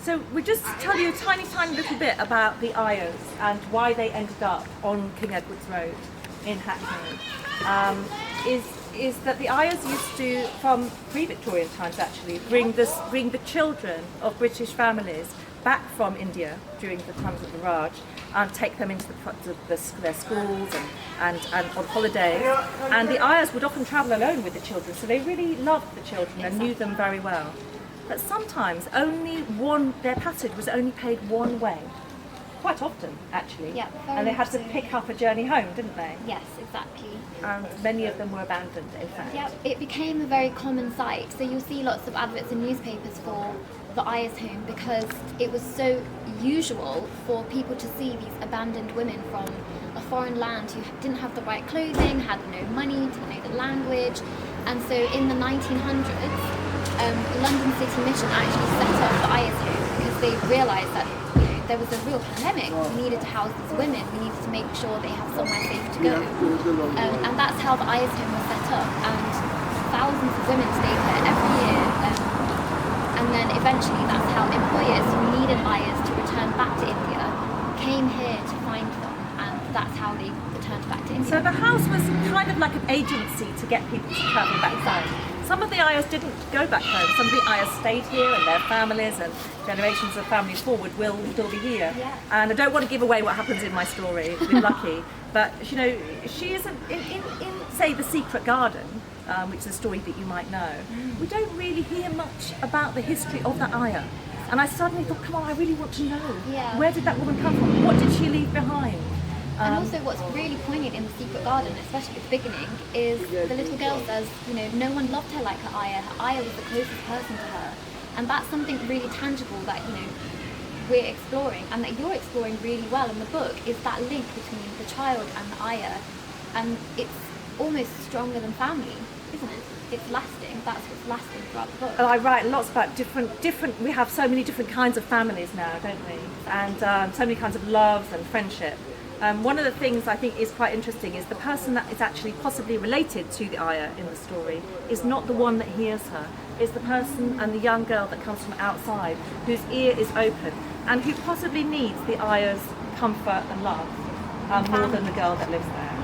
So we'll just tell you a tiny little bit about the Ayahs and why they ended up on King Edward's Road in Hackney. Is that the Ayahs used to, from pre-Victorian times actually, bring the children of British families back from India during the times of the Raj and take them into their schools and on holidays. And the Ayahs would often travel alone with the children, so they really loved the children and knew them very well. But sometimes their passage was only paid one way. Quite often, actually. Yeah, and they had to pick up a journey home, didn't they? Yes, exactly. And many of them were abandoned, in fact. Yeah, it became a very common sight. So you'll see lots of adverts in newspapers for the Ayahs home because it was so usual for people to see these abandoned women from a foreign land who didn't have the right clothing, had no money, didn't know the language. And so in the 1900s, London City Mission actually set up the Ayahs home because they realised that there was a real pandemic. We needed to house these women. We needed to make sure they have somewhere safe to go. And that's how the Ayahs home was set up. And thousands of women stayed there every year. And then eventually that's how employers who needed Ayahs to return back to India came here to find them. And that's how they returned back to India. So the house was kind of like an agency to get people to travel back home. Some of the Ayahs didn't go back home. Some of the Ayahs stayed here, and their families and generations of families forward will still be here. Yeah. And I don't want to give away what happens in my story with Lucky, but she is in say The Secret Garden, which is a story that you might know. We don't really hear much about the history of the Ayah. And I suddenly thought, come on, I really want to know. Yeah. Where did that woman come from? What did she leave behind? And also what's really poignant in The Secret Garden, especially at the beginning, is the little girl says, no one loved her like her Ayah. Her Ayah was the closest person to her. And that's something really tangible that, we're exploring and that you're exploring really well in the book, is that link between the child and the Ayah. And it's almost stronger than family, isn't it? It's lasting. That's what's lasting throughout the book. And I write lots about different. We have so many different kinds of families now, don't we? And so many kinds of loves and friendship. One of the things I think is quite interesting is the person that is actually possibly related to the Ayah in the story is not the one that hears her. It's the person and the young girl that comes from outside, whose ear is open, and who possibly needs the Ayah's comfort and love more than the girl that lives there.